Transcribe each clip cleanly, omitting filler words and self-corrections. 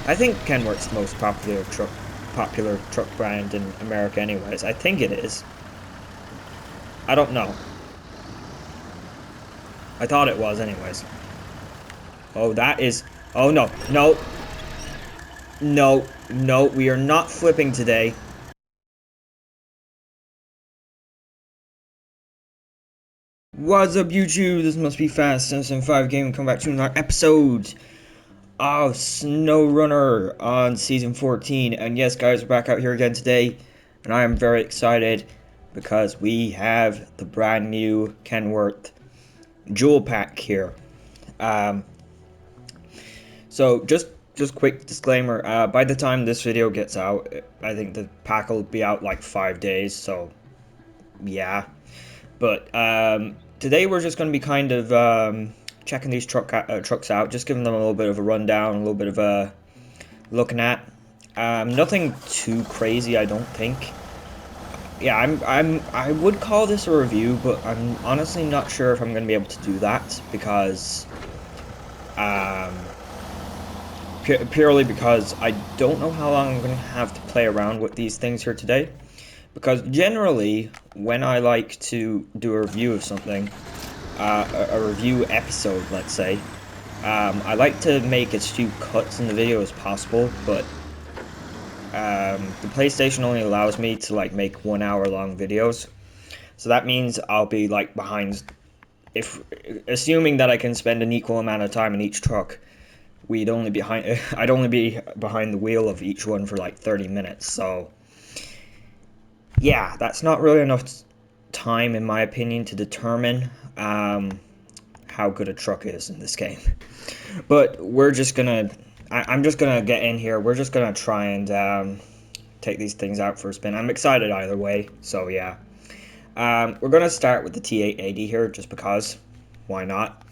I think Kenworth's the most popular truck brand in America anyways. I think it is. I don't know. I thought it was anyways. Oh, that is... Oh, no. No. No. No, we are not flipping today. What's up, YouTube? This must be Fast Simpson 5 Game. Come back to another episode of SNOWRUNNER on Season 14. And yes, guys, we're back out here again today. And I am very excited because we have the brand new Kenworth Jewel Pack here. So just quick disclaimer, by the time this video gets out, I think the pack will be out like 5 days, so yeah. But today we're just going to be kind of checking these trucks out, just giving them a little bit of a rundown, a little bit of a looking at. Nothing too crazy, I don't think. Yeah, I would call this a review, but I'm honestly not sure if I'm going to be able to do that because purely because I don't know how long I'm going to have to play around with these things here today. Because generally, when I like to do a review of something, a review episode, let's say, I like to make as few cuts in the video as possible, but the PlayStation only allows me to like make 1 hour long videos. So that means I'll be like behind, assuming that I can spend an equal amount of time in each truck, I'd only be behind the wheel of each one for like 30 minutes, so yeah, that's not really enough time, in my opinion, to determine how good a truck is in this game. But we're just gonna, I'm just gonna get in here. We're just gonna try and take these things out for a spin. I'm excited either way, so yeah. We're gonna start with the T880 here, just because. Why not?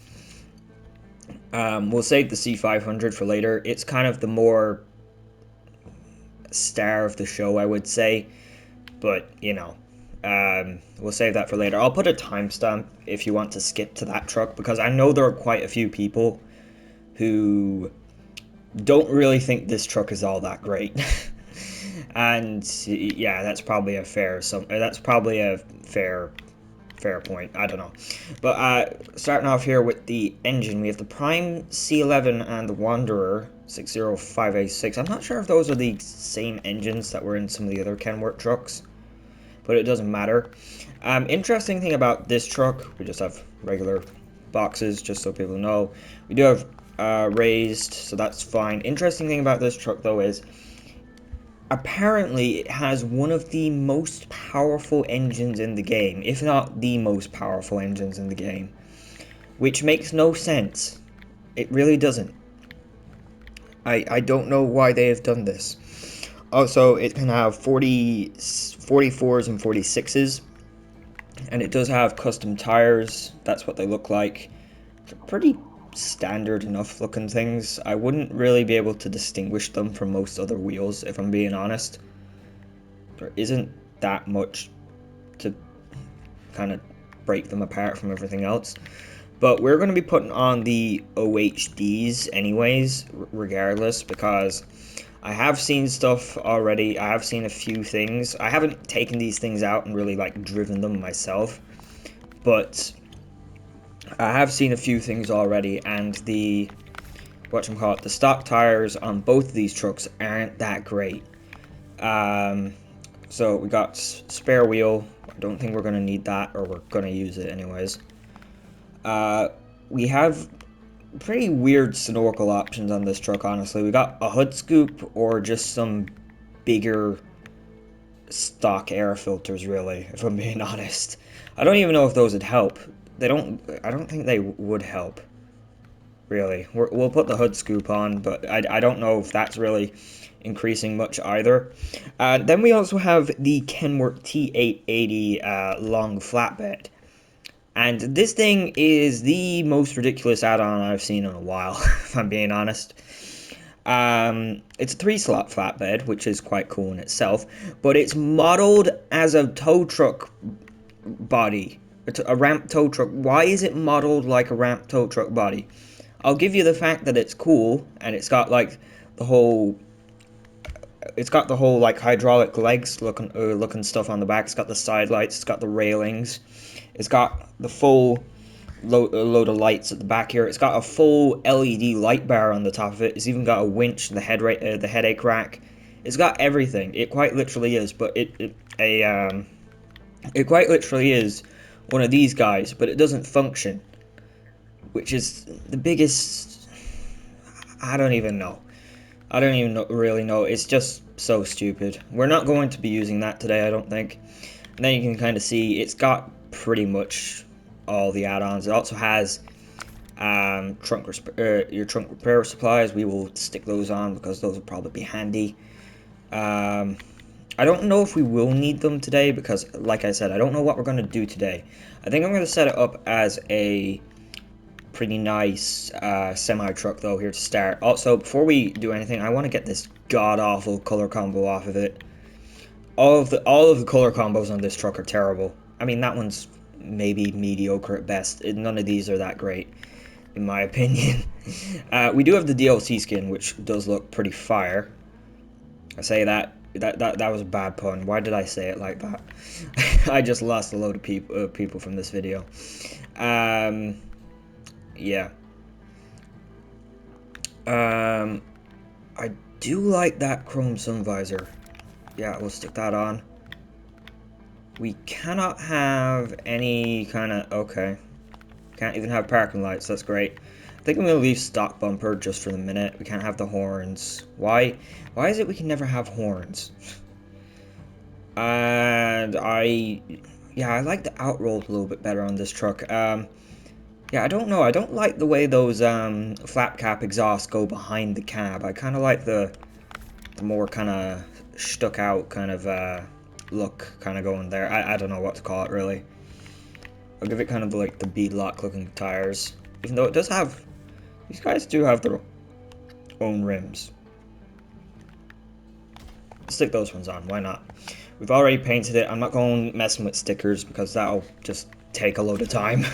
We'll save the C500 for later. It's kind of the more star of the show, I would say. But, you know, we'll save that for later. I'll put a timestamp if you want to skip to that truck, because I know there are quite a few people who don't really think this truck is all that great. And yeah, that's probably a fair point. I don't know. But starting off here with the engine, we have the Prime C11 and the Wanderer 605A6. I'm not sure if those are the same engines that were in some of the other Kenworth trucks, but it doesn't matter. Interesting thing about this truck, we just have regular boxes, just so people know. We do have raised, so that's fine. Interesting thing about this truck, though, is apparently it has one of the most powerful engines in the game, if not the most powerful engines in the game, which makes no sense. It really doesn't. I don't know why they have done this. Also, it can have 44s and 46s, and it does have custom tires. That's what they look like. They're pretty standard enough looking things. I wouldn't really be able to distinguish them from most other wheels, if I'm being honest. There isn't that much to kind of break them apart from everything else. But we're going to be putting on the OHDs anyways, regardless, because I have seen stuff already. I have seen a few things. I haven't taken these things out and really like driven them myself, but I have seen a few things already, and the stock tires on both of these trucks aren't that great. So we got spare wheel. I don't think we're going to need that, or we're going to use it anyways. We have pretty weird snorkel options on this truck, honestly. We got a hood scoop or just some bigger stock air filters, really, if I'm being honest. I don't even know if those would help. I don't think they would help, really. We'll put the hood scoop on, but I don't know if that's really increasing much either. Then we also have the Kenworth T880 long flatbed. And this thing is the most ridiculous add-on I've seen in a while, if I'm being honest. It's a 3-slot flatbed, which is quite cool in itself, but it's modeled as a tow truck body. It's a ramp tow truck. Why is it modeled like a ramp tow truck body? I'll give you the fact that it's cool, and it's got like the whole. It's got the whole like hydraulic legs looking stuff on the back. It's got the side lights. It's got the railings. It's got the full load of lights at the back here. It's got a full LED light bar on the top of it. It's even got a winch, the headache rack. It's got everything. It quite literally is, but it quite literally is one of these guys, but it doesn't function, which is the biggest. I don't even know. I don't even really know. It's just so stupid. We're not going to be using that today, I don't think. And then you can kind of see it's got pretty much all the add-ons. It also has your trunk repair supplies. We will stick those on because those will probably be handy. I don't know if we will need them today because, like I said, I don't know what we're going to do today. I think I'm going to set it up as a pretty nice semi-truck though here to start. Also, before we do anything, I want to get this god-awful color combo off of it. All of the color combos on this truck are terrible. I mean, that one's maybe mediocre at best. None of these are that great, in my opinion. We do have the DLC skin, which does look pretty fire. I say that was a bad pun. Why did I say it like that? I just lost a load of people from this video. Yeah. I do like that chrome sun visor. Yeah, we'll stick that on. We cannot have any kind of... Okay. Can't even have parking lights. That's great. I think I'm going to leave stock bumper just for the minute. We can't have the horns. Why is it we can never have horns? And yeah, I like the outroll a little bit better on this truck. Yeah, I don't know. I don't like the way those flap cap exhausts go behind the cab. I kind of like the more kind of stuck out kind of look kind of going there. I don't know what to call it really. I'll give it kind of like the beadlock looking tires. Even though it does have, these guys do have their own rims. Stick those ones on, why not? We've already painted it. I'm not going messing with stickers because that'll just take a load of time.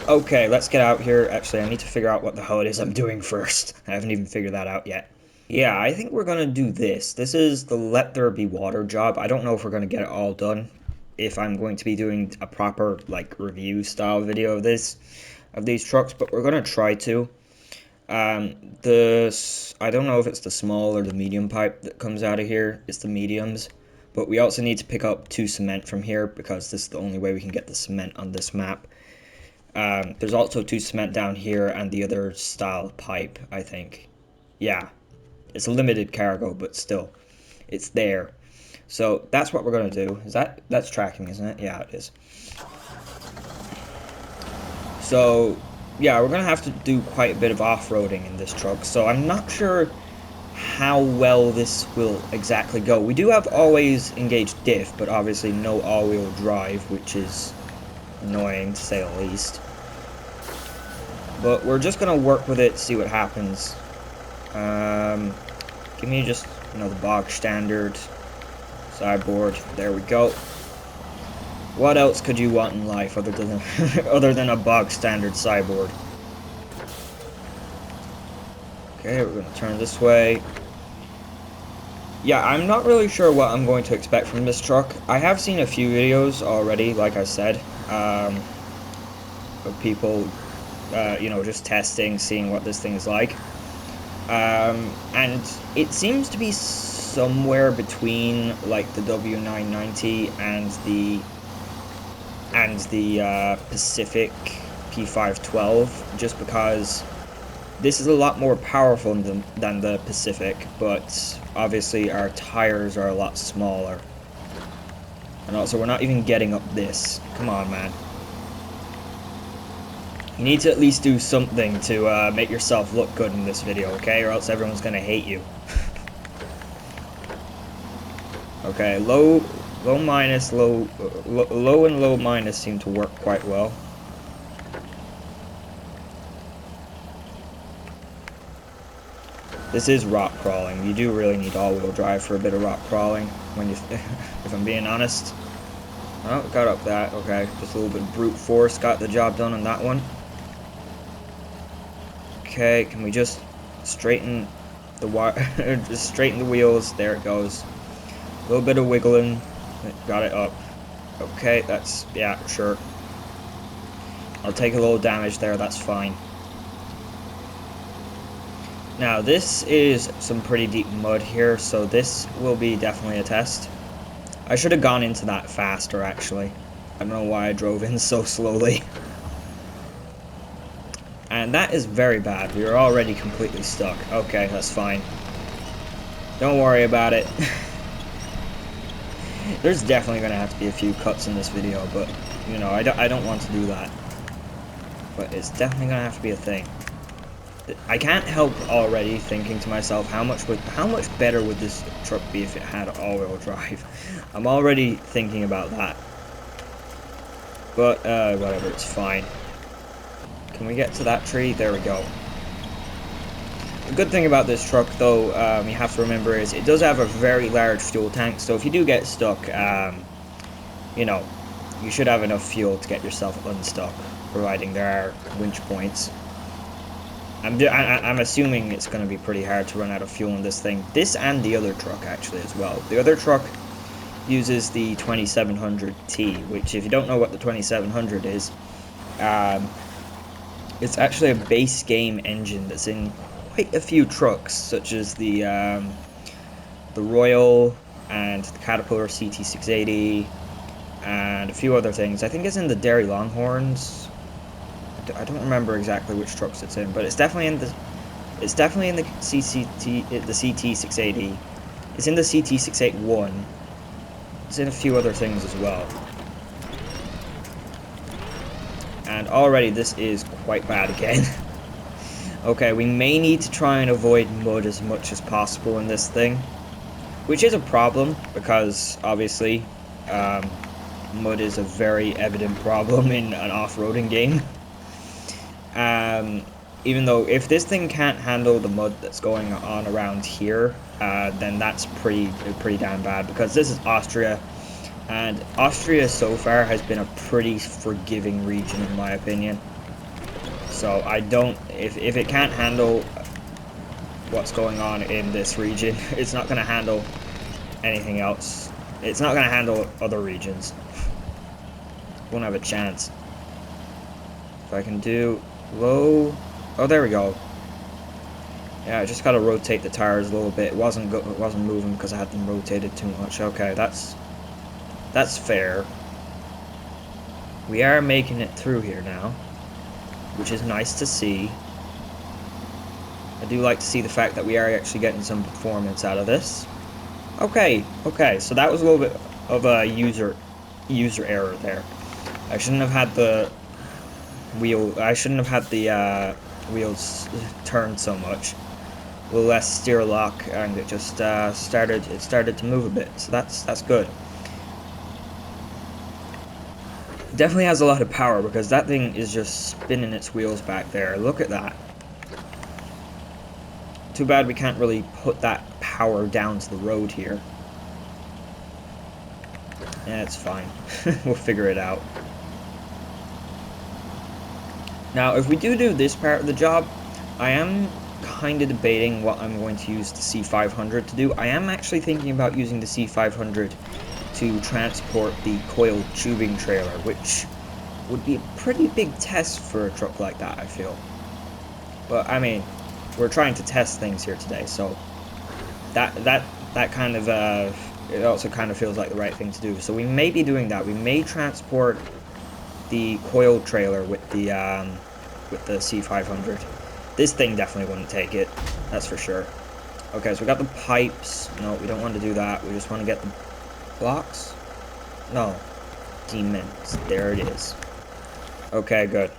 Okay, let's get out here. Actually, I need to figure out what the hell it is I'm doing first. I haven't even figured that out yet. Yeah, I think we're gonna do this. This is the Let There Be Water job. I don't know if we're gonna get it all done. If I'm going to be doing a proper, like, review style video of these trucks, but we're gonna try to. I don't know if it's the small or the medium pipe that comes out of here. It's the mediums. But we also need to pick up 2 cement from here because this is the only way we can get the cement on this map. There's also 2 cement down here and the other style pipe, I think. Yeah, it's a limited cargo, but still, it's there. So that's what we're gonna do. That's tracking, isn't it? Yeah, it is. So yeah, we're gonna have to do quite a bit of off-roading in this truck. So I'm not sure how well this will exactly go. We do have always engaged diff, but obviously no all-wheel drive, which is annoying to say the least. But we're just gonna work with it, see what happens. Give me just, the bog standard sideboard. There we go. What else could you want in life other than other than a bog standard sideboard? Okay, we're gonna turn this way. Yeah, I'm not really sure what I'm going to expect from this truck. I have seen a few videos already, like I said, of people, just testing, seeing what this thing is like. And it seems to be somewhere between like the W990 and the Pacific P512, just because this is a lot more powerful than the Pacific, but obviously our tires are a lot smaller. And also, we're not even getting up this. Come on, man. You need to at least do something to make yourself look good in this video, okay? Or else everyone's gonna hate you. Okay, low minus, low and low minus seem to work quite well. This is rock crawling. You do really need all-wheel drive for a bit of rock crawling, when you, if I'm being honest. Oh, got up that. Okay, just a little bit of brute force. Got the job done on that one. Okay, can we just straighten the wire, just straighten the wheels. There it goes. A little bit of wiggling. Got it up. Okay, that's, yeah, sure. I'll take a little damage there, that's fine. Now, this is some pretty deep mud here, so this will be definitely a test. I should have gone into that faster, actually. I don't know why I drove in so slowly. And that is very bad. We are already completely stuck. Okay, that's fine. Don't worry about it. There's definitely going to have to be a few cuts in this video, but, you know, I don't want to do that. But it's definitely going to have to be a thing. I can't help already thinking to myself, how much better would this truck be if it had all-wheel drive? I'm already thinking about that. But, whatever, it's fine. Can we get to that tree? There we go. The good thing about this truck, though, you have to remember is it does have a very large fuel tank, so if you do get stuck, you know, you should have enough fuel to get yourself unstuck, providing there are winch points. I'm assuming it's going to be pretty hard to run out of fuel in this thing. This and the other truck, actually, as well. The other truck uses the 2700T, which, if you don't know what the 2700 is, it's actually a base game engine that's in quite a few trucks, such as the Royal and the Caterpillar CT680, and a few other things. I think it's in the Dairy Longhorns. I don't remember exactly which trucks it's in, but it's definitely in the CT680. It's in the CT681. It's in a few other things as well. And already this is quite bad again. Okay, we may need to try and avoid mud as much as possible in this thing, which is a problem because obviously mud is a very evident problem in an off-roading game. Even though if this thing can't handle the mud that's going on around here, then that's pretty damn bad, because this is Austria, and Austria so far has been a pretty forgiving region in my opinion. So I don't, if it can't handle what's going on in this region, it's not going to handle anything else. It's not going to handle other regions. Won't have a chance. If I can do low, oh there we go. Yeah, I just gotta rotate the tires a little bit. It wasn't moving because I had them rotated too much. Okay, that's fair. We are making it through here now, which is nice to see. I do like to see the fact that we are actually getting some performance out of this. Okay, so that was a little bit of a user error there. I shouldn't have had the wheels turned so much. A little less steer lock, and it just started to move a bit. So that's good. It definitely has a lot of power, because that thing is just spinning its wheels back there. Look at that. Too bad we can't really put that power down to the road here. Yeah, it's fine. We'll figure it out. Now, if we do this part of the job, I am kind of debating what I'm going to use the C500 to do. I am actually thinking about using the C500 to transport the coiled tubing trailer, which would be a pretty big test for a truck like that, I feel. But, I mean, we're trying to test things here today, so that kind of, it also kind of feels like the right thing to do. So we may be doing that. We may transport the coiled trailer with the C500. This thing definitely wouldn't take it, that's for sure. Okay, so we got the pipes. No, we don't want to do that. We just want to get the blocks. No, demons. There it is. Okay, good.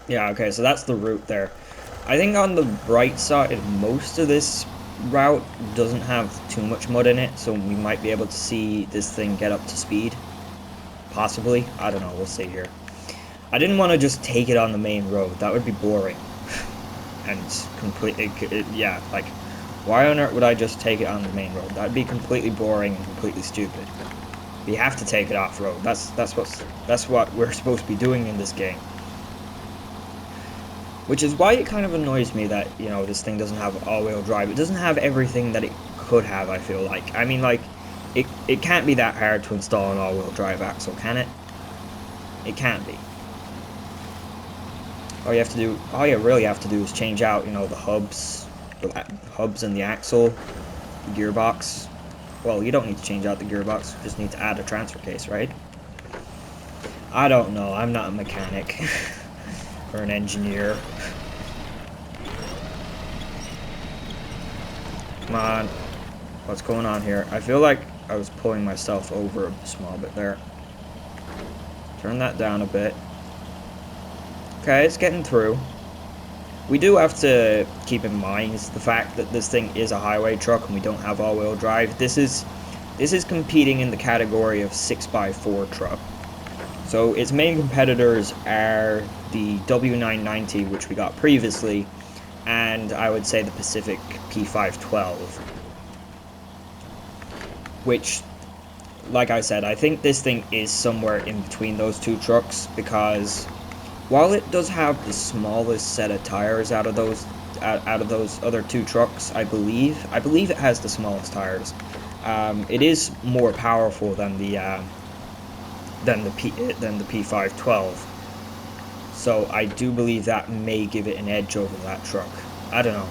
Yeah, okay, so that's the route there. I think on the right side, most of this route doesn't have too much mud in it, so we might be able to see this thing get up to speed. Possibly. I don't know, we'll see here. I didn't want to just take it on the main road. That would be boring. And completely, yeah, like, why on earth would I just take it on the main road? That'd be completely boring and completely stupid. We have to take it off-road. That's what we're supposed to be doing in this game. Which is why it kind of annoys me that, you know, this thing doesn't have all-wheel drive. It doesn't have everything that it could have, I feel like. I mean, like, it can't be that hard to install an all-wheel drive axle, can it? It can't be. All you really have to do is change out, you know, the hubs and the axle, the gearbox. Well, you don't need to change out the gearbox, you just need to add a transfer case, right? I don't know, I'm not a mechanic. Or an engineer. Come on. What's going on here? I feel like I was pulling myself over a small bit there. Turn that down a bit. Okay, it's getting through. We do have to keep in mind the fact that this thing is a highway truck and we don't have all-wheel drive. This is competing in the category of 6x4 truck. So its main competitors are the W990, which we got previously, and I would say the Pacific P512. Which, like I said, I think this thing is somewhere in between those two trucks, because while it does have the smallest set of tires out of those other two trucks, I believe it has the smallest tires. It is more powerful than the P512. So I do believe that may give it an edge over that truck. I don't know.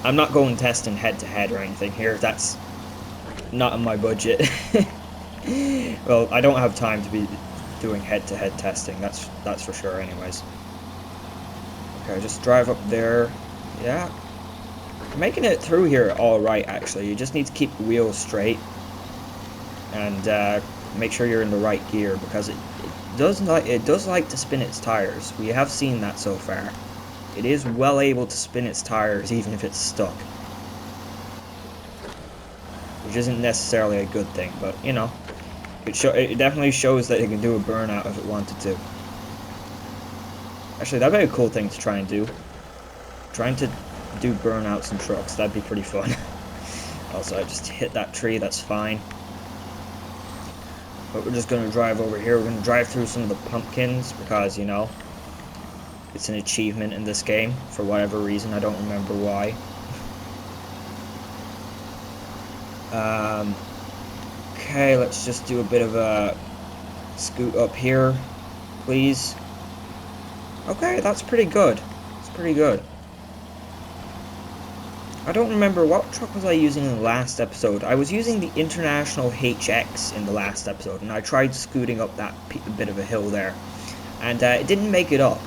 I'm not going testing head to head or anything here. That's not in my budget. Well, I don't have time to be doing head to head testing. That's for sure. Anyways. Okay, just drive up there. Yeah. Making it through here all right. Actually, you just need to keep the wheels straight and make sure you're in the right gear, because it does like to spin its tires. We have seen that so far. It is well able to spin its tires even if it's stuck, which isn't necessarily a good thing, but you know, it definitely shows that it can do a burnout if it wanted to. Actually, that'd be a cool thing to try and do. Trying to do burnouts in trucks, that'd be pretty fun. Also, I just hit that tree, that's fine. But we're just going to drive over here. We're going to drive through some of the pumpkins because, you know, it's an achievement in this game for whatever reason. I don't remember why. Okay, let's just do a bit of a scoot up here, please. Okay, that's pretty good. It's pretty good. I don't remember, what truck was I using in the last episode? I was using the International HX in the last episode, and I tried scooting up that bit of a hill there, and it didn't make it up,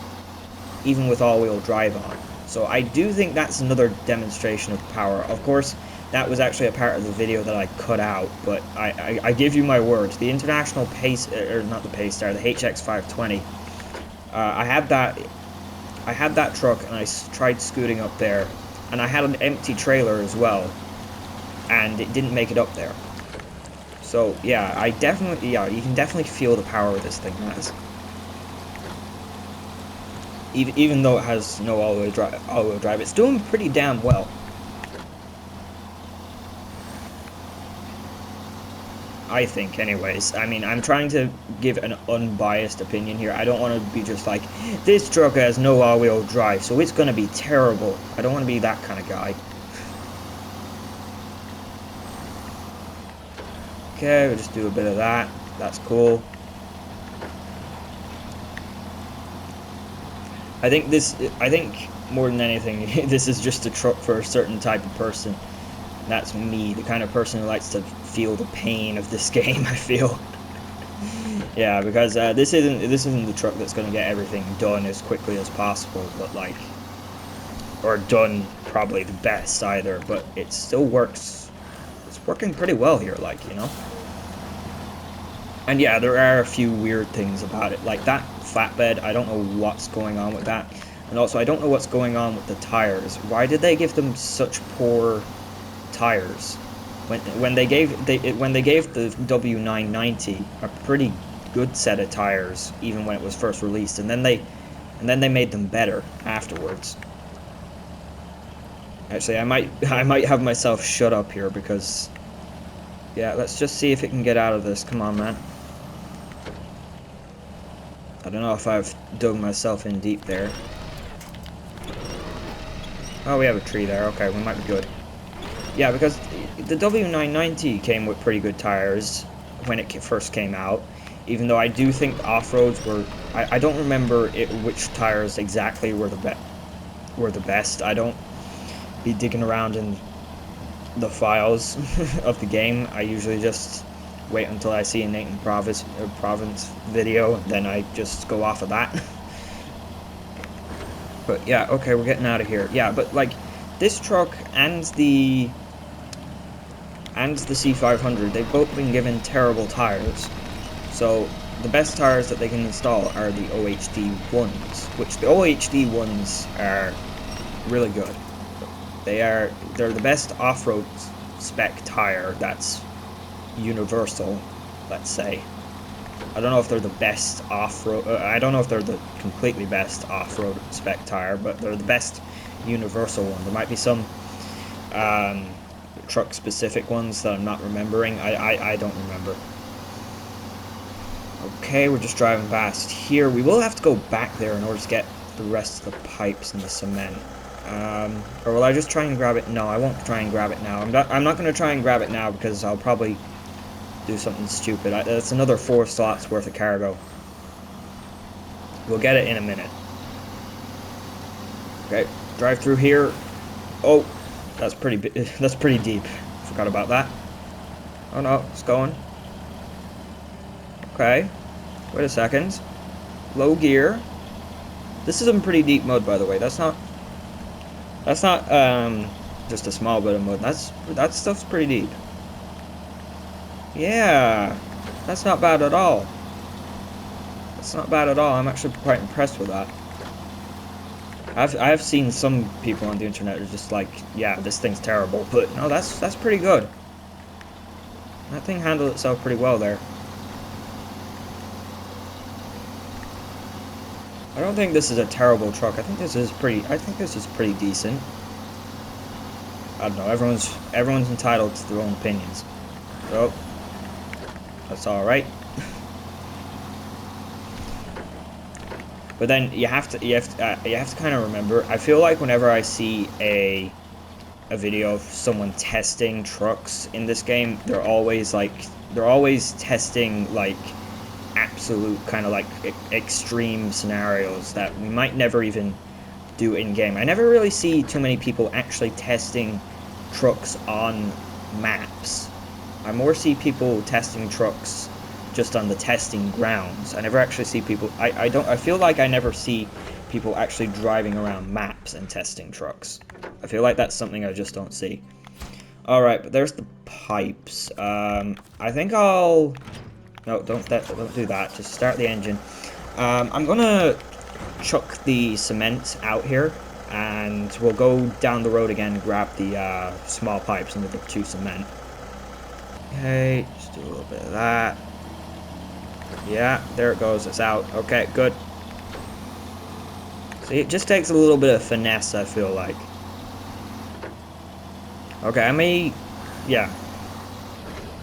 even with all-wheel drive on. So I do think that's another demonstration of power. Of course, that was actually a part of the video that I cut out, but I give you my word, the International Pace, or not the Pace Star, the HX 520, I had that truck, and I tried scooting up there. And I had an empty trailer as well, and it didn't make it up there. So yeah, you can definitely feel the power this thing has. Even though it has no all-wheel drive, it's doing pretty damn well. I think, anyways. I mean, I'm trying to give an unbiased opinion here. I don't want to be just like, this truck has no all-wheel drive, so it's going to be terrible. I don't want to be that kind of guy. Okay, we'll just do a bit of that. That's cool. I think more than anything, this is just a truck for a certain type of person. That's me, the kind of person who likes to feel the pain of this game, I feel. Yeah, because this isn't the truck that's going to get everything done as quickly as possible, but like, or done probably the best either, but it still works. It's working pretty well here, like, you know. And yeah, there are a few weird things about it, like that flatbed. I don't know what's going on with that, and also I don't know what's going on with the tires. Why did they give them such poor tires when they gave the W990 a pretty good set of tires even when it was first released, and then they made them better afterwards. Actually, I might have myself shut up here, because yeah, let's just see if it can get out of this. Come on, man. I don't know if I've dug myself in deep there. Oh, we have a tree there. Okay, we might be good. Yeah, because the W990 came with pretty good tires when it first came out. Even though I do think off-roads were... I don't remember which tires exactly were the best. I don't be digging around in the files of the game. I usually just wait until I see a Nathan Province video, then I just go off of that. But yeah, okay, we're getting out of here. Yeah, but like this truck and the C500, they've both been given terrible tires. So the best tires that they can install are the OHD ones, which the OHD ones are really good. They're the best off-road spec tire that's universal, let's say. I don't know if they're the best off-road, I don't know if they're the completely best off-road spec tire, but they're the best universal one. There might be some truck-specific ones that I'm not remembering. I don't remember. Okay, we're just driving past here. We will have to go back there in order to get the rest of the pipes and the cement. Or will I just try and grab it? No, I won't try and grab it now. I'm not going to try and grab it now because I'll probably do something stupid. That's another 4 slots worth of cargo. We'll get it in a minute. Okay, drive through here. Oh, that's pretty deep. Forgot about that. Oh no, it's going. Okay, wait a second. Low gear. This is in pretty deep mud, by the way. That's not just a small bit of mud. That stuff's pretty deep. Yeah, that's not bad at all. That's not bad at all. I'm actually quite impressed with that. I've seen some people on the internet are just like, yeah, this thing's terrible, but no, that's pretty good. That thing handled itself pretty well there. I don't think this is a terrible truck. I think this is pretty decent. I don't know. Everyone's entitled to their own opinions. So that's all right. But then you have to kind of remember. I feel like whenever I see a video of someone testing trucks in this game, they're always testing like absolute kind of like extreme scenarios that we might never even do in game. I never really see too many people actually testing trucks on maps. I more see people testing trucks just on the testing grounds. I never actually see people. I feel like I never see people actually driving around maps and testing trucks. I feel like that's something I just don't see. All right, but there's the pipes. I think I'll. No, don't do that. Just start the engine. I'm gonna chuck the cement out here, and we'll go down the road again and grab the small pipes and the 2 cement. Okay, just do a little bit of that. Yeah, there it goes. It's out. Okay, good. See, it just takes a little bit of finesse, I feel like. Okay, yeah.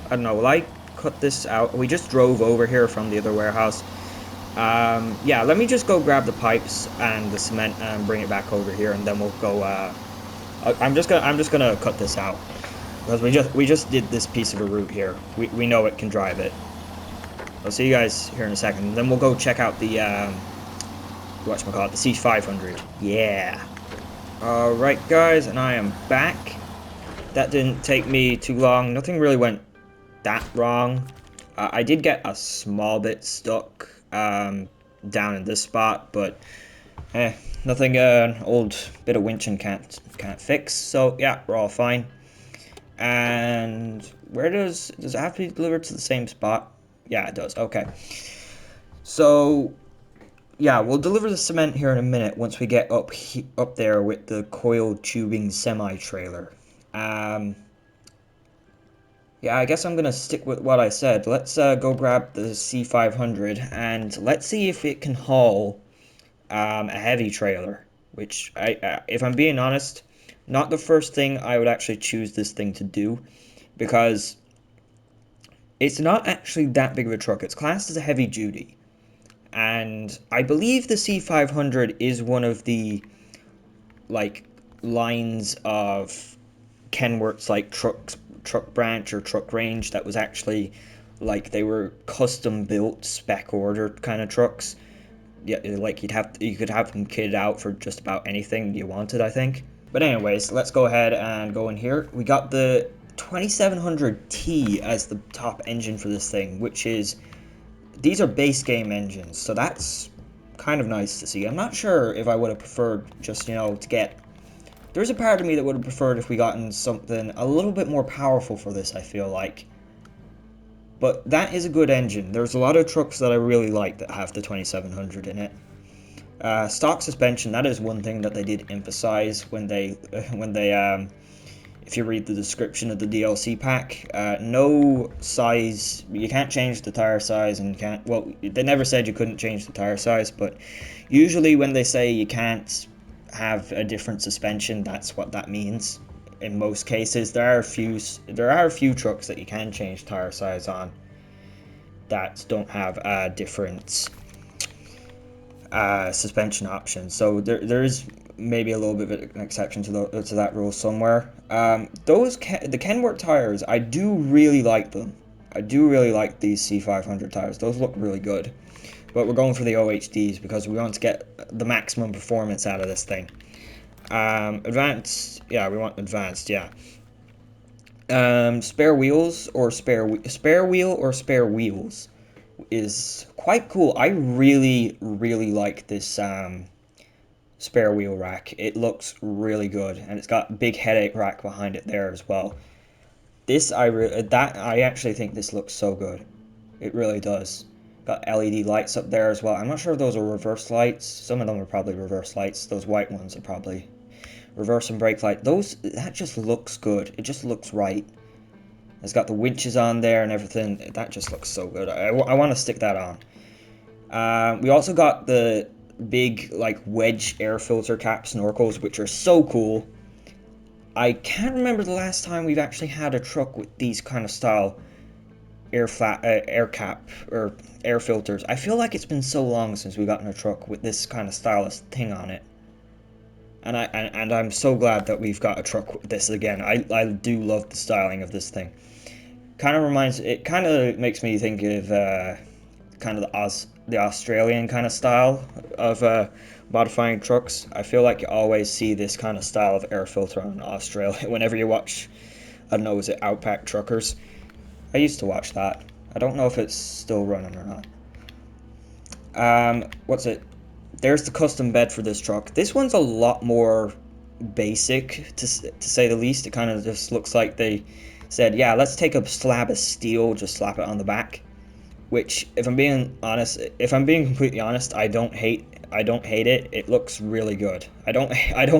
I don't know, will I cut this out? We just drove over here from the other warehouse. Yeah, let me just go grab the pipes and the cement and bring it back over here, and then we'll go. I'm just gonna cut this out because we just did this piece of a route here. We know it can drive it. I'll see you guys here in a second. And then we'll go check out the whatchamacallit, the C500. Yeah. All right, guys, and I am back. That didn't take me too long. Nothing really went that wrong. I did get a small bit stuck down in this spot, but nothing an old bit of winching can't fix. So yeah, we're all fine. And where does it have to be delivered to the same spot? Yeah, it does. Okay. So yeah, we'll deliver the cement here in a minute once we get up there with the Coiled Tubing Semi-Trailer. Yeah, I guess I'm going to stick with what I said. Let's go grab the C500 and let's see if it can haul a heavy trailer. Which, if I'm being honest, not the first thing I would actually choose this thing to do. Because it's not actually that big of a truck. It's classed as a heavy duty. And I believe the C500 is one of the like lines of Kenworth's like truck branch or truck range that was actually like they were custom built spec ordered kind of trucks. Yeah, like you could have them kitted out for just about anything you wanted, I think. But anyways, let's go ahead and go in here. We got the 2700T as the top engine for this thing, which is, these are base game engines, so that's kind of nice to see. I'm not sure if I would have preferred just, you know, to get, there's a part of me that would have preferred if we gotten something a little bit more powerful for this, I feel like. But that is a good engine. There's a lot of trucks that I really like that have the 2700 in it. Stock suspension, that is one thing that they did emphasize when they if you read the description of the DLC pack, no size, you can't change the tire size, and you can't, well, they never said you couldn't change the tire size, but usually when they say you can't have a different suspension, that's what that means. In most cases, there are a few trucks that you can change tire size on that don't have different suspension options. So there's maybe a little bit of an exception to that rule somewhere. The Kenworth tires, I do really like them. I do really like these C500 tires. Those look really good. But we're going for the OHDs because we want to get the maximum performance out of this thing. Advanced, yeah, we want advanced, yeah. Spare wheels or spare wheel or spare wheels is quite cool. I really like this spare wheel rack. It looks really good, and it's got a big headache rack behind it there as well. I actually think this looks so good. It really does. Got LED lights up there as well. I'm not sure if those are reverse lights. Some of them are probably reverse lights. Those white ones are probably reverse and brake light. That just looks good. It just looks right. It's got the winches on there and everything. That just looks so good. I want to stick that on. We also got the big like wedge air filter cap snorkels, which are so cool. I can't remember the last time we've actually had a truck with these kind of style air cap or air filters. I feel like it's been so long since we gotten a truck with this kind of stylish thing on it. And I'm so glad that we've got a truck with this again. I do love the styling of this thing. It kind of makes me think of kind of the Australian kind of style of modifying trucks. I feel like you always see this kind of style of air filter in Australia whenever you watch, I don't know, is it Outback Truckers? I used to watch that. I don't know if it's still running or not. What's it? There's the custom bed for this truck. This one's a lot more basic, to say the least. It kind of just looks like they said, yeah, let's take a slab of steel, just slap it on the back. Which, if I'm being completely honest, I don't hate it. It looks really good. I don't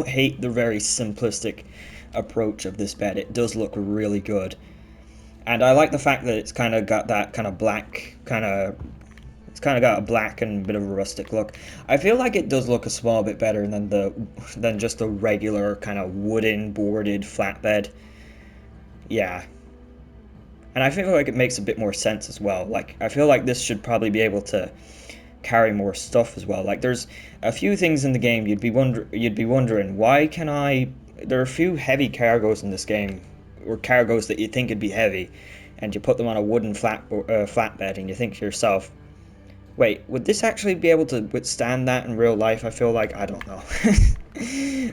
hate the very simplistic approach of this bed. It does look really good. And I like the fact that it's kind of got that kind of black, it's kind of got a black and a bit of a rustic look. I feel like it does look a small bit better than just a regular kind of wooden boarded flatbed. Yeah. And I feel like it makes a bit more sense as well. Like, I feel like this should probably be able to carry more stuff as well. Like, there's a few things in the game you'd be wondering, why can there are a few heavy cargoes in this game, or cargoes that you think would be heavy, and you put them on a wooden flatbed, and you think to yourself, wait, would this actually be able to withstand that in real life? I feel like, I don't know.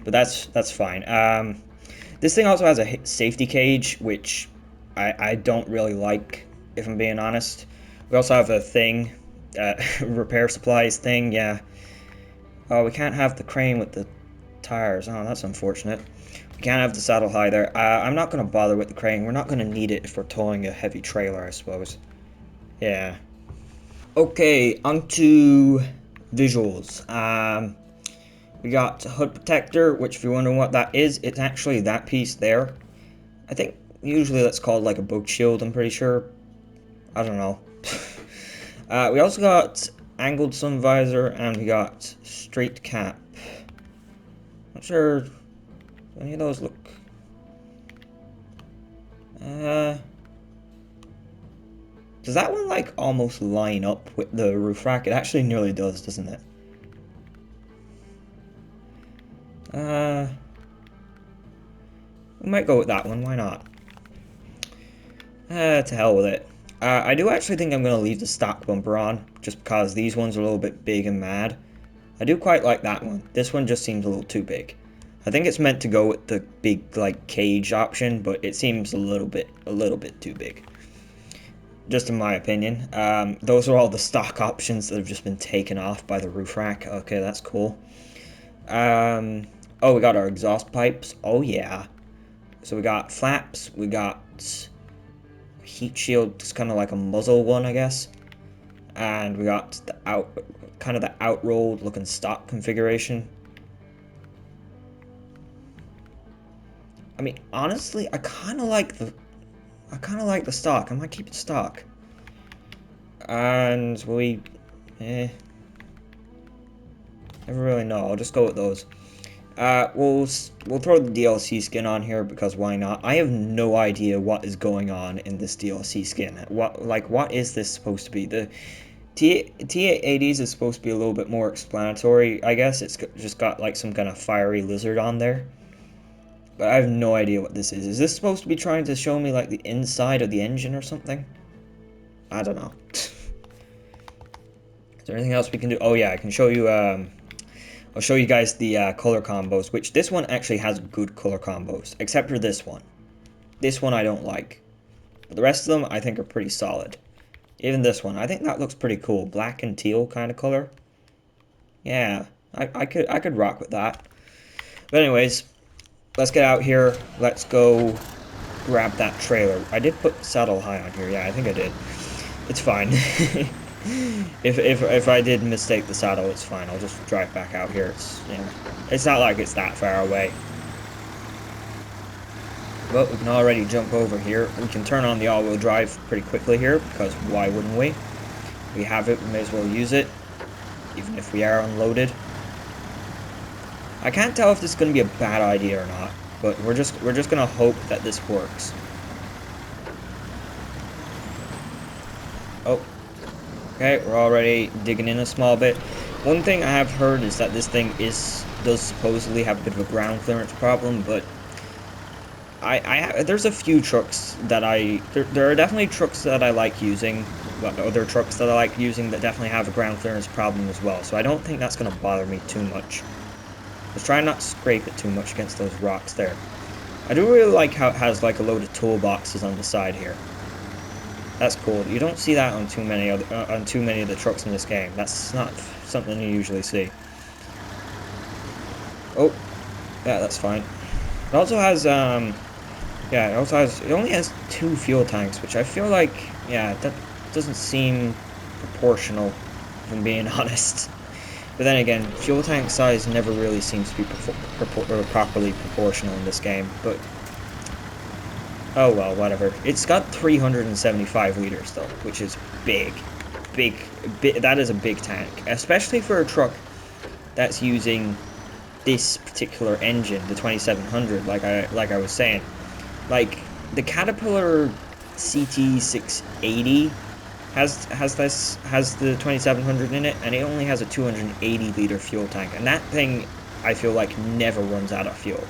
But that's fine. This thing also has a safety cage, which I don't really like, if I'm being honest. We also have a thing, repair supplies thing, yeah. Oh, we can't have the crane with the tires. Oh, that's unfortunate. We can't have the saddle high there. I'm not going to bother with the crane. We're not going to need it if we're towing a heavy trailer, I suppose. Yeah. Okay, onto visuals. We got hood protector, which if you're wondering what that is, it's actually that piece there. I think usually that's called like a bug shield, I'm pretty sure. I don't know. We also got angled sun visor, and we got straight cap. Not sure any of those look. Does Does that one like almost line up with the roof rack? It actually nearly does, doesn't it? We might go with that one, why not? To hell with it. I do actually think I'm going to leave the stock bumper on, just because these ones are a little bit big and mad. I do quite like that one. This one just seems a little too big. I think it's meant to go with the big, like, cage option, but it seems a little bit too big. Just in my opinion. Those are all the stock options that have just been taken off by the roof rack. Okay, that's cool. Oh, we got our exhaust pipes. Oh, yeah. So we got flaps. We got heat shield. It's kind of like a muzzle one, I guess. And we got the out-rolled looking stock configuration. I mean, honestly, I kind of like the stock. I might keep it stock. And never really know. I'll just go with those. We'll throw the DLC skin on here because why not? I have no idea what is going on in this DLC skin. What is this supposed to be? The T880s is supposed to be a little bit more explanatory. I guess it's just got like some kind of fiery lizard on there. But I have no idea what this is. Is this supposed to be trying to show me like the inside of the engine or something? I don't know. Is there anything else we can do? Oh yeah, I can show you, I'll show you guys the color combos, which this one actually has good color combos, except for this one. This one I don't like. But the rest of them I think are pretty solid. Even this one, I think that looks pretty cool. Black and teal kind of color. Yeah, I could rock with that. But anyways, let's get out here. Let's go grab that trailer. I did put saddle high on here. Yeah, I think I did. It's fine. If I did mistake the saddle, it's fine. I'll just drive back out here. It's not like it's that far away. But we can already jump over here. We can turn on the all-wheel drive pretty quickly here, because why wouldn't we? We have it, we may as well use it, even if we are unloaded. I can't tell if this is going to be a bad idea or not, but we're just going to hope that this works. Oh, okay, we're already digging in a small bit. One thing I have heard is that this thing does supposedly have a bit of a ground clearance problem, but there's a few trucks that there are definitely trucks that I like using, but other trucks that I like using that definitely have a ground clearance problem as well, so I don't think that's going to bother me too much. Just try not to scrape it too much against those rocks there. I do really like how it has like a load of toolboxes on the side here. That's cool. You don't see that on too many of the trucks in this game. That's not something you usually see. Oh, yeah, that's fine. It also has it only has 2 fuel tanks, which I feel like, yeah, that doesn't seem proportional, if I'm being honest. But then again, fuel tank size never really seems to be properly proportional in this game, but oh well, whatever. It's got 375 liters though, which is big. That is a big tank, especially for a truck that's using this particular engine, the 2700, like I was saying. Like the Caterpillar CT680 has the 2700 in it, and it only has a 280 liter fuel tank, and that thing I feel like never runs out of fuel.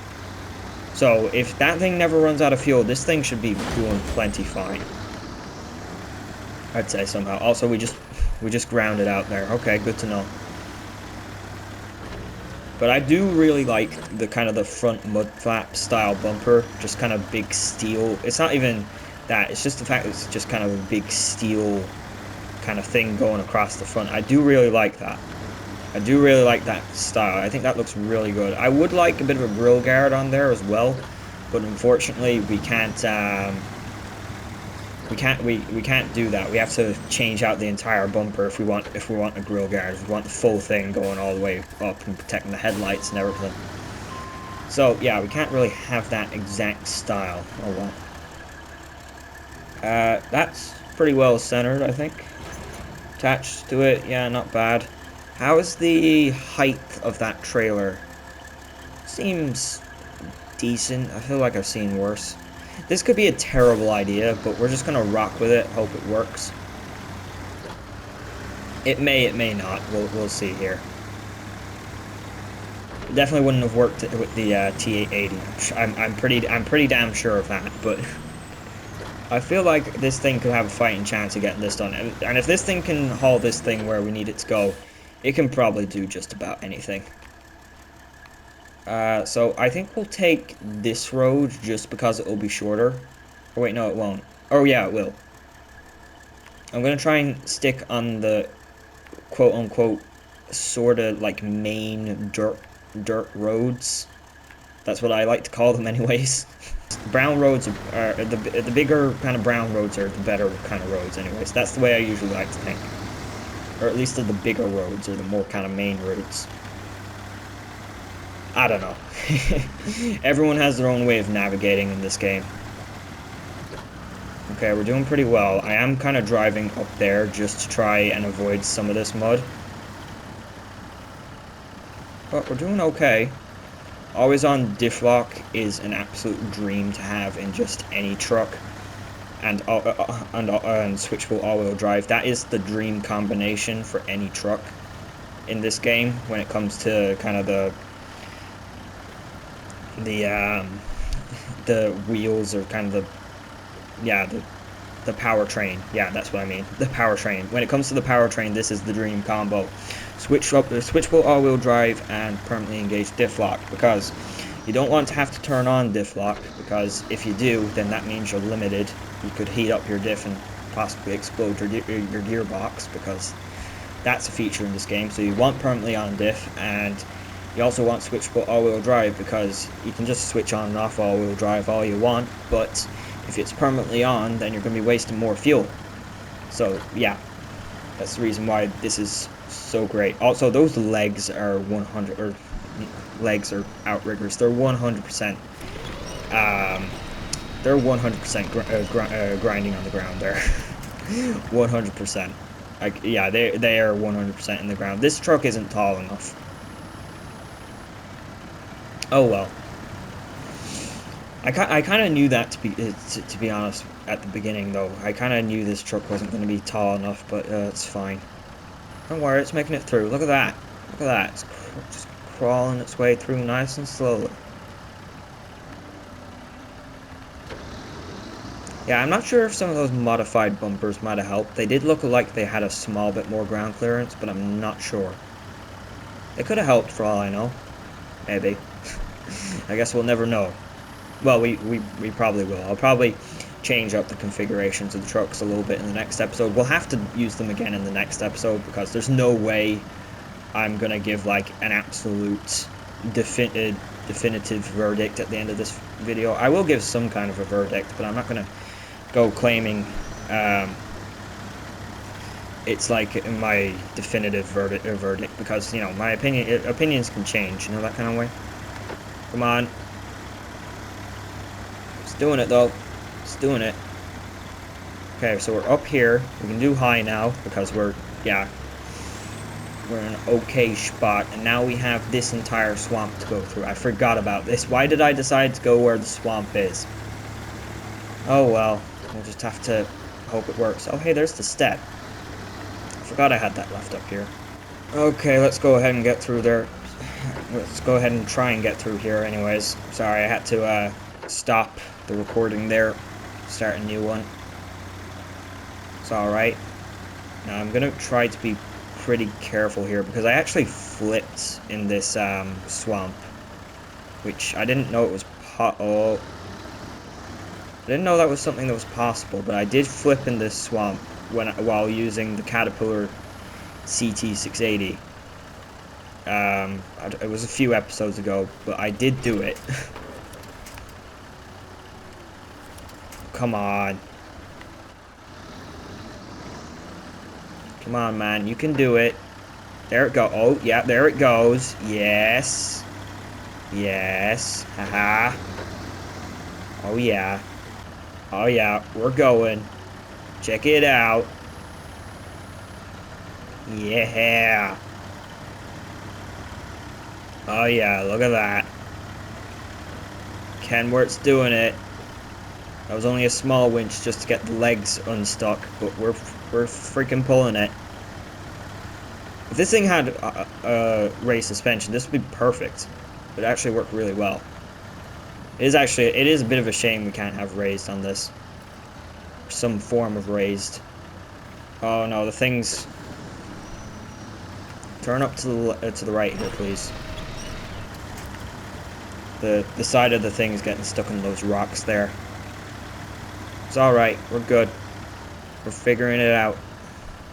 So if that thing never runs out of fuel, this thing should be doing plenty fine, I'd say somehow. Also, we just ground it out there. Okay, good to know. But I do really like the kind of the front mud flap style bumper, just kind of big steel. It's not even that, it's just the fact that it's just kind of a big steel kind of thing going across the front. I do really like that. I do really like that style. I think that looks really good. I would like a bit of a grill guard on there as well, but unfortunately we can't do that. We have to change out the entire bumper if we want a grill guard. If we want the full thing going all the way up and protecting the headlights and everything. So yeah, we can't really have that exact style. Oh well. That's pretty well centered, I think. Attached to it, yeah, not bad. How is the height of that trailer? Seems decent. I feel like I've seen worse. This could be a terrible idea, but we're just gonna rock with it, hope it works. It may not. We'll see here. It definitely wouldn't have worked with the T880. I'm pretty damn sure of that. But I feel like this thing could have a fighting chance of getting this done. And if this thing can haul this thing where we need it to go, it can probably do just about anything. So I think we'll take this road just because it will be shorter. Oh wait, no, it won't. Oh yeah, it will. I'm gonna try and stick on the quote-unquote sort of like main dirt roads. That's what I like to call them anyways. Brown roads are the bigger kind of brown roads are the better kind of roads anyways. That's the way I usually like to think. Or at least the bigger roads are the more kind of main routes. I don't know. Everyone has their own way of navigating in this game. Okay, we're doing pretty well. I am kind of driving up there just to try and avoid some of this mud. But we're doing okay. Always on diff lock is an absolute dream to have in just any truck. And switchable all-wheel drive. That is the dream combination for any truck in this game when it comes to kind of the wheels or kind of the powertrain. Yeah, that's what I mean. The powertrain. When it comes to the powertrain, this is the dream combo. Switchable all-wheel drive and permanently engaged diff lock, because you don't want to have to turn on diff lock, because if you do, then that means you're limited. You could heat up your diff and possibly explode your gearbox, because that's a feature in this game. So you want permanently on diff, and you also want switchable all-wheel drive, because you can just switch on and off all-wheel drive all you want, but if it's permanently on, then you're going to be wasting more fuel. So yeah, that's the reason why this is so great. Also, those legs are 100, or legs or outriggers. They're 100%. They're 100% grinding on the ground there. 100%. Like, yeah, they are 100% in the ground. This truck isn't tall enough. Oh well. I kind of knew that to be honest at the beginning though. I kind of knew this truck wasn't going to be tall enough, but it's fine. Don't worry, it's making it through. Look at that. Look at that. It's just crawling its way through nice and slowly. Yeah, I'm not sure if some of those modified bumpers might have helped. They did look like they had a small bit more ground clearance, but I'm not sure. They could have helped for all I know. Maybe. I guess we'll never know. Well, we probably will. I'll probably change up the configurations of the trucks a little bit in the next episode. We'll have to use them again in the next episode, because there's no way I'm going to give like an absolute definitive verdict at the end of this video. I will give some kind of a verdict, but I'm not going to go claiming it's like my definitive verdict, because, you know, my opinions can change, you know, that kind of way. Come on. It's doing it though. It's doing it. Okay, so we're up here. We can do high now because we're in an okay spot, and now we have this entire swamp to go through. I forgot about this. Why did I decide to go where the swamp is? Oh well, we'll just have to hope it works. Oh hey, there's the step. I forgot I had that left up here. Okay, let's go ahead and get through there. Let's go ahead and try and get through here anyways. Sorry, I had to stop the recording there, start a new one. It's alright. Now I'm gonna try to be pretty careful here, because I actually flipped in this swamp, which I didn't know it was I didn't know that was something that was possible, but I did flip in this swamp while using the Caterpillar CT680. It was a few episodes ago, but I did do it. Come on. Come on, man. You can do it. There it goes. Oh, yeah, there it goes. Yes. Yes. Haha. Oh, yeah. Oh, yeah. We're going. Check it out. Yeah. Oh, yeah. Look at that. Kenworth's doing it. That was only a small winch just to get the legs unstuck, but we're freaking pulling it. If this thing had raised suspension, this would be perfect. It would actually work really well. It is a bit of a shame we can't have raised on this. Some form of raised. Oh no, the thing's... Turn up to the right here, please. The side of the thing's getting stuck in those rocks there. It's alright, we're good. We're figuring it out.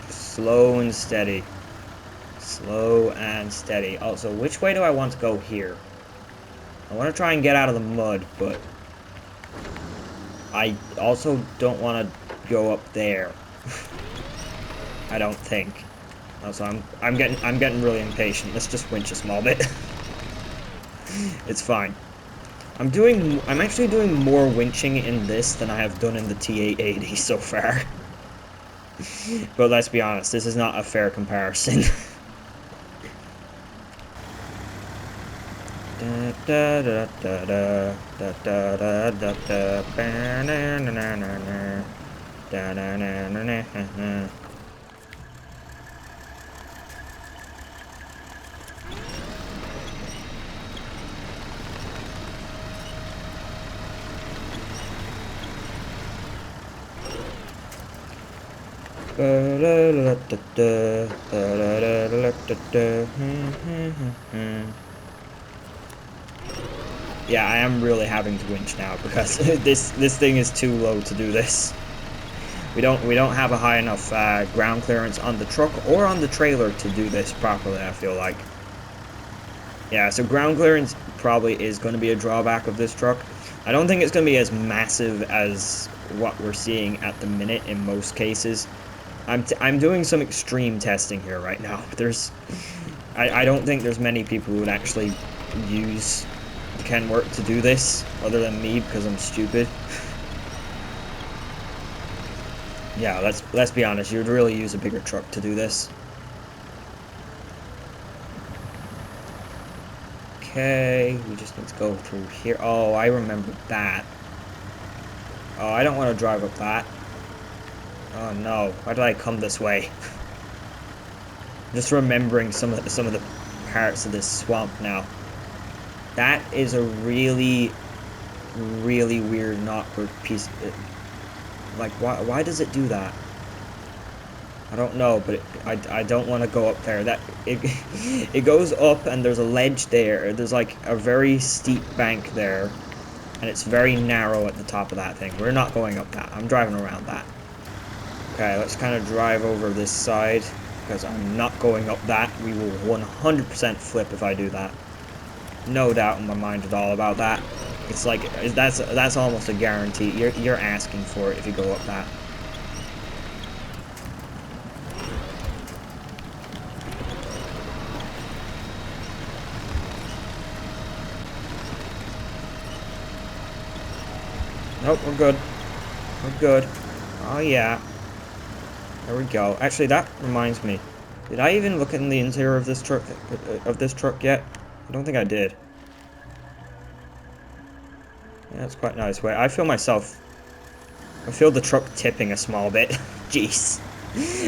Slow and steady. Slow and steady. Also, which way do I want to go here? I want to try and get out of the mud, but I also don't want to go up there. I don't think. Also, I'm getting really impatient. Let's just winch a small bit. It's fine. I'm actually doing more winching in this than I have done in the T880 so far. But let's be honest, this is not a fair comparison. Yeah, I am really having to winch now because this thing is too low to do this. We don't have a high enough ground clearance on the truck or on the trailer to do this properly, I feel like. Yeah, so ground clearance probably is going to be a drawback of this truck. I don't think it's going to be as massive as what we're seeing at the minute in most cases. I'm doing some extreme testing here right now. I don't think there's many people who would actually use Kenworth to do this, other than me, because I'm stupid. Yeah, let's be honest, you would really use a bigger truck to do this. Okay, we just need to go through here. Oh, I remember that. Oh, I don't want to drive up that. Oh no, why did I come this way? Just remembering some of the parts of this swamp now. That is a really, really weird, not awkward piece. Like, why does it do that? I don't know, but I don't want to go up there. It goes up and there's a ledge there. There's like a very steep bank there, and it's very narrow at the top of that thing. We're not going up that. I'm driving around that. Okay, let's kind of drive over this side, because I'm not going up that. We will 100% flip if I do that. No doubt in my mind at all about that. It's like, that's almost a guarantee. You're asking for it if you go up that. Nope, we're good. We're good. Oh yeah. There we go. Actually, that reminds me. Did I even look in the interior of this truck yet? I don't think I did. Yeah, that's quite nice. Wait, I feel the truck tipping a small bit. Jeez.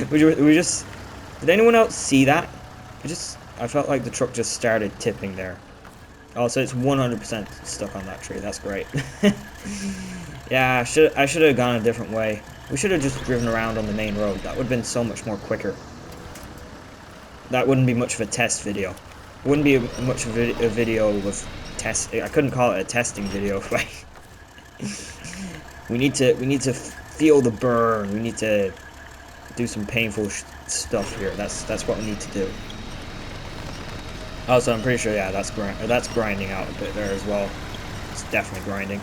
we just... Did anyone else see that? I felt like the truck just started tipping there. Oh, so it's 100% stuck on that tree. That's great. Yeah, I should have gone a different way. We should have just driven around on the main road. That would have been so much more quicker. That wouldn't be much of a test video. It wouldn't be much of a video of test. I couldn't call it a testing video, right? We need to feel the burn. We need to do some painful stuff here. That's what we need to do. Also, I'm pretty sure, yeah, that's grinding out a bit there as well. It's definitely grinding.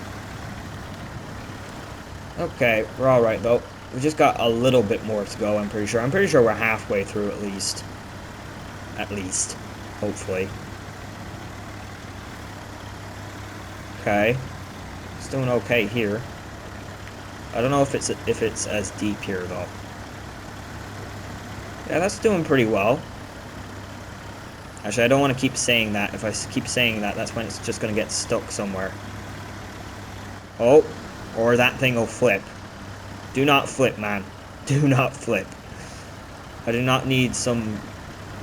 Okay, we're alright though. We just got a little bit more to go, I'm pretty sure. I'm pretty sure we're halfway through at least. At least. Hopefully. Okay. It's doing okay here. I don't know if it's as deep here though. Yeah, that's doing pretty well. Actually, I don't want to keep saying that. If I keep saying that, that's when it's just going to get stuck somewhere. Oh. Or that thing will flip. Do not flip, man. Do not flip. I do not need some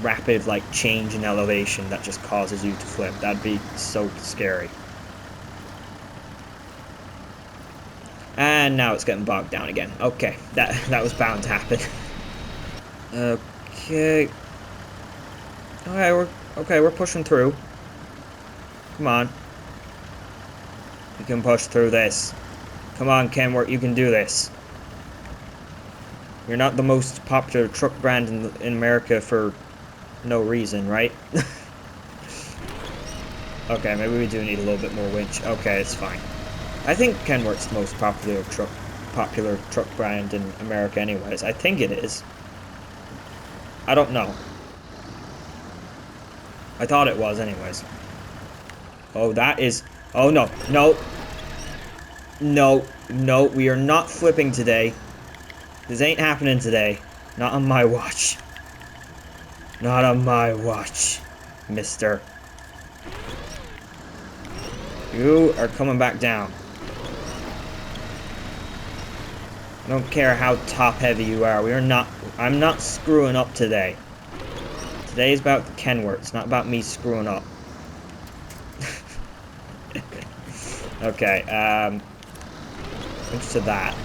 rapid, like, change in elevation that just causes you to flip. That'd be so scary. And now it's getting bogged down again. Okay, that was bound to happen. Okay. We're pushing through. Come on. You can push through this. Come on, Kenworth, you can do this. You're not the most popular truck brand in America for no reason, right? Okay, maybe we do need a little bit more winch. Okay, it's fine. I think Kenworth's the most popular truck brand in America anyways. I think it is. I don't know. I thought it was anyways. Oh, that is... Oh, no. No. No. No, we are not flipping today. This ain't happening today. Not on my watch. Not on my watch, mister. You are coming back down. I don't care how top heavy you are. I'm not screwing up today. Today is about the Kenworth. It's not about me screwing up. Okay, to that.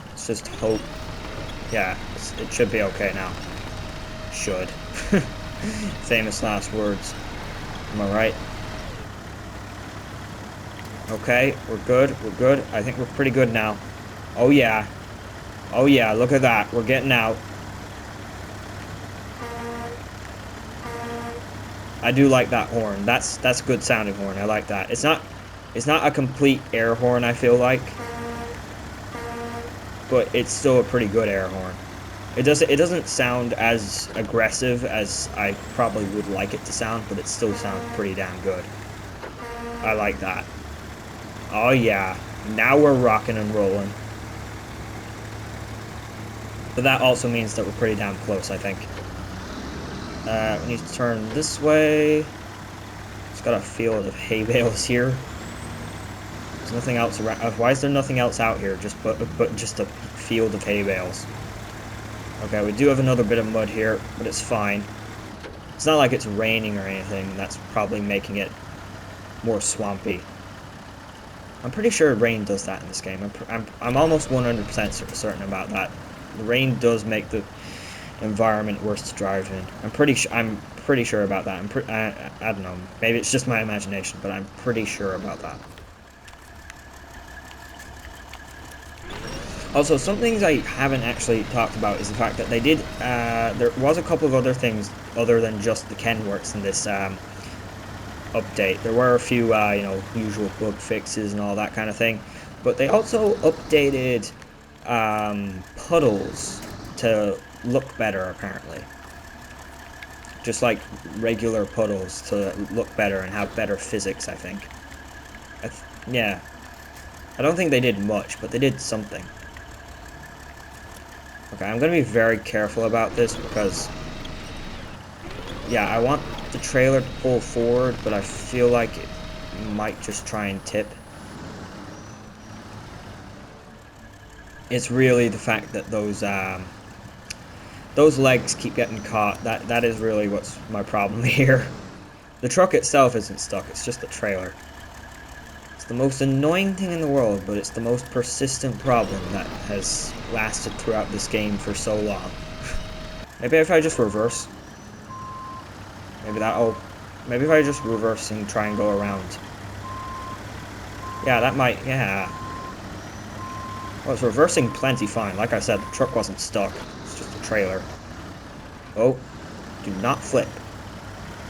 Let's just hope. Yeah, it should be okay now. Should. Famous last words. Am I right? Okay, we're good. We're good. I think we're pretty good now. Oh yeah. Oh yeah, look at that. We're getting out. I do like that horn. That's a good sounding horn. I like that. It's not a complete air horn, I feel like. But it's still a pretty good air horn. It doesn't sound as aggressive as I probably would like it to sound, but it still sounds pretty damn good. I like that. Oh yeah. Now we're rocking and rolling. But that also means that we're pretty damn close, I think. We need to turn this way. It's got a field of hay bales here. There's nothing else around. Why is there nothing else out here? But just a field of hay bales. Okay, we do have another bit of mud here, but it's fine. It's not like it's raining or anything. That's probably making it more swampy. I'm pretty sure rain does that in this game. I'm almost 100% certain about that. The rain does make the environment worse to drive in. I'm pretty sure about that. I don't know. Maybe it's just my imagination, but I'm pretty sure about that. Also, some things I haven't actually talked about is the fact that they did. There was a couple of other things other than just the Kenworths in this update. There were a few, usual bug fixes and all that kind of thing, but they also updated puddles to look better, apparently. Just like regular puddles to look better and have better physics, I think. Yeah. I don't think they did much, but they did something. Okay, I'm going to be very careful about this because, yeah, I want the trailer to pull forward, but I feel like it might just try and tip. It's really the fact that those legs keep getting caught. That is really what's my problem here. The truck itself isn't stuck, it's just the trailer. It's the most annoying thing in the world, but it's the most persistent problem that has lasted throughout this game for so long. Maybe if I just reverse. Maybe if I just reverse and try and go around. Yeah, that might, yeah. Well, it's reversing plenty fine. Like I said, the truck wasn't stuck. It's just a trailer. Oh, do not flip.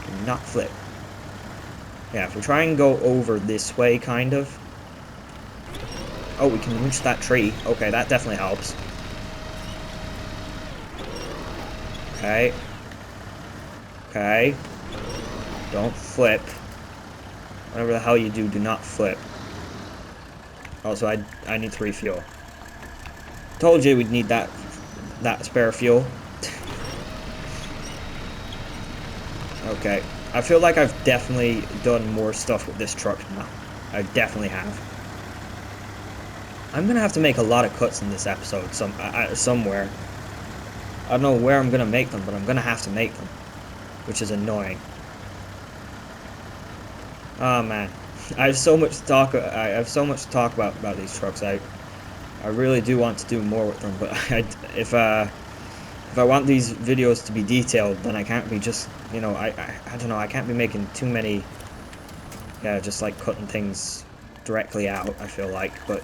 Do not flip. Yeah, if we try and go over this way, kind of. Oh, we can reach that tree. Okay, that definitely helps. Okay. Okay. Don't flip. Whatever the hell you do, do not flip. Also, I need to refuel. Told you we'd need that spare fuel. Okay. I feel like I've definitely done more stuff with this truck now. I definitely have. I'm gonna have to make a lot of cuts in this episode somewhere. I don't know where I'm gonna make them, but I'm gonna have to make them, which is annoying. Oh man, I have so much to talk. I have so much to talk about these trucks. I really do want to do more with them, but if I want these videos to be detailed, then I can't be just, you know, I don't know, I can't be making too many, yeah, just like cutting things directly out, I feel like, but,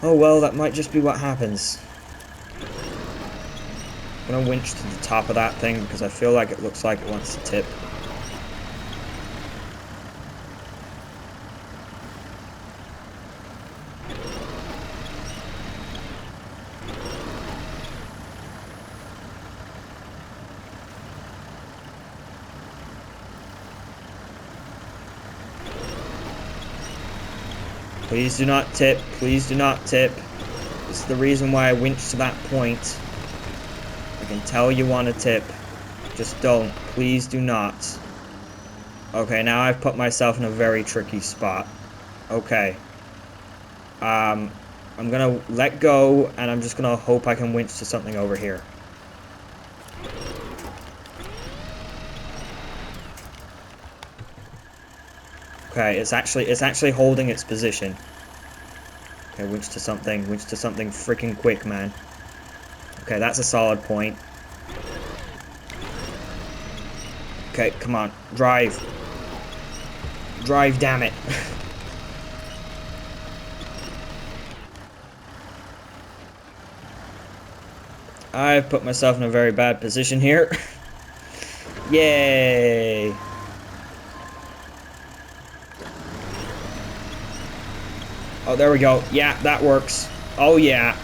oh well, that might just be what happens. I'm gonna winch to the top of that thing, because I feel like it looks like it wants to tip. Please do not tip. Please do not tip. This is the reason why I winched to that point. I can tell you want to tip. Just don't. Please do not. Okay, now I've put myself in a very tricky spot. Okay. I'm gonna let go, and I'm just gonna hope I can winch to something over here. Okay, it's actually holding its position. Okay, winch to something freaking quick, man. Okay, that's a solid point. Okay, come on, drive. Drive, damn it. I've put myself in a very bad position here. Yay! Oh, there we go. Yeah, that works. Oh, yeah.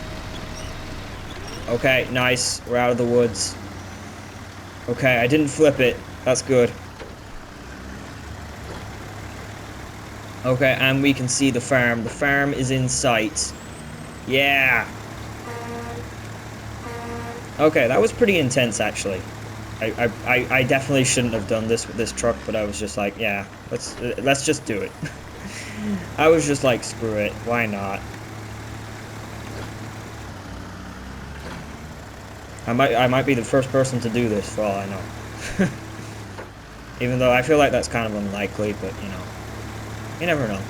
Okay, nice. We're out of the woods. Okay, I didn't flip it. That's good. Okay, and we can see the farm. The farm is in sight. Yeah! Okay, that was pretty intense, actually. I definitely shouldn't have done this with this truck, but I was just like, yeah, let's just do it. I was just like, screw it, why not? I might be the first person to do this, for all I know. Even though I feel like that's kind of unlikely, but you know, you never know.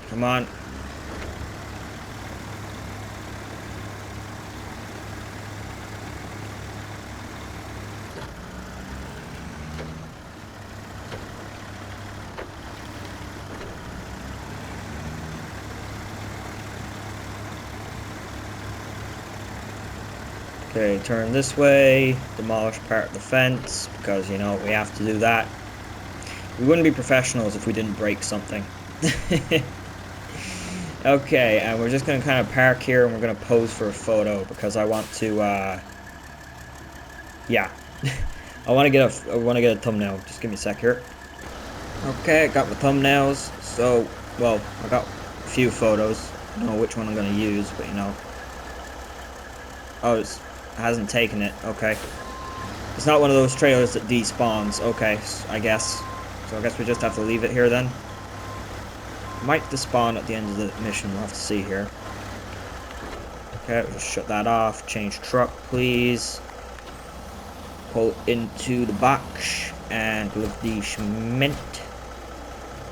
Come on. Okay, turn this way, demolish part of the fence, because, you know, we have to do that. We wouldn't be professionals if we didn't break something. Okay, and we're just going to kind of park here, and we're going to pose for a photo, because I want to, yeah. I want to get a thumbnail. Just give me a sec here. Okay, I got my thumbnails, so, well, I got a few photos. I don't know which one I'm going to use, but, you know. Oh, it hasn't taken it. Okay. It's not one of those trailers that despawns. Okay, I guess. So I guess we just have to leave it here then. Might despawn at the end of the mission. We'll have to see here. Okay, we'll just shut that off. Change truck, please. Pull into the box and lift the cement.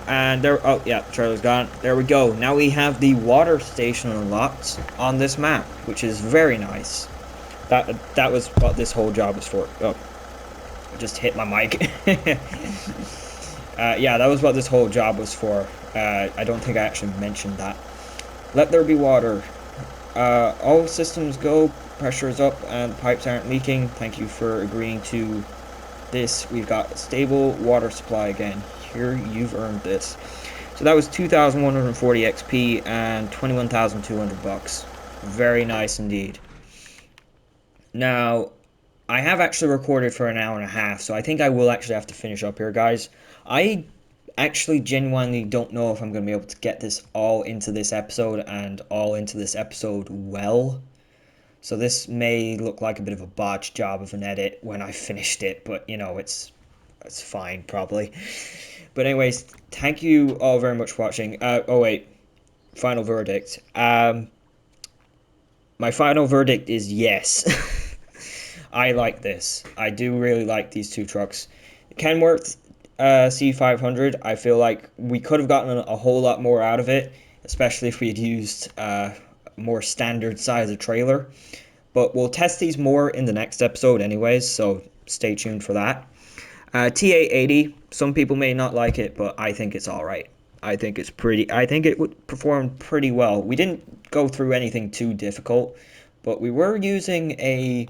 And there. Oh, yeah, the trailer's gone. There we go. Now we have the water station unlocked on this map, which is very nice. That was what this whole job was for. Oh, I just hit my mic. Yeah, that was what this whole job was for. I don't think I actually mentioned that. Let there be water. All systems go. Pressure is up and pipes aren't leaking. Thank you for agreeing to this. We've got a stable water supply again. Here, you've earned this. So that was 2,140 XP and 21,200 bucks. Very nice indeed. Now, I have actually recorded for an hour and a half, so I think I will actually have to finish up here, guys. I actually genuinely don't know if I'm going to be able to get this all into this episode and all into this episode well. So this may look like a bit of a botched job of an edit when I finished it, but, you know, it's fine, probably. But anyways, thank you all very much for watching. Oh, wait. final verdict. My final verdict is yes. I like this. I do really like these two trucks. Kenworth C500, I feel like we could have gotten a whole lot more out of it, especially if we had used a more standard size of trailer. But we'll test these more in the next episode anyways, so stay tuned for that. T880, some people may not like it, but I think it's alright. I think it would perform pretty well. We didn't go through anything too difficult, but we were using a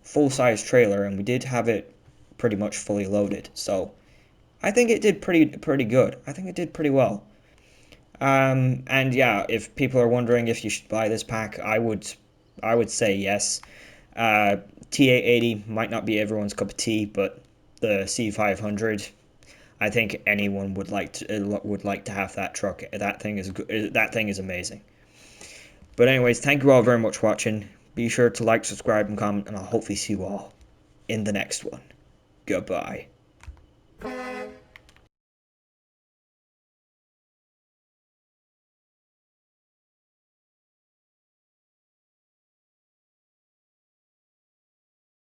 full-size trailer and we did have it pretty much fully loaded. So I think it did pretty good. I think it did pretty well. And yeah, if people are wondering if you should buy this pack, I would say yes. T880 might not be everyone's cup of tea, but the C500, I think anyone would like to have that truck. That thing is amazing. But anyways, thank you all very much for watching. Be sure to like, subscribe, and comment, and I'll hopefully see you all in the next one. Goodbye.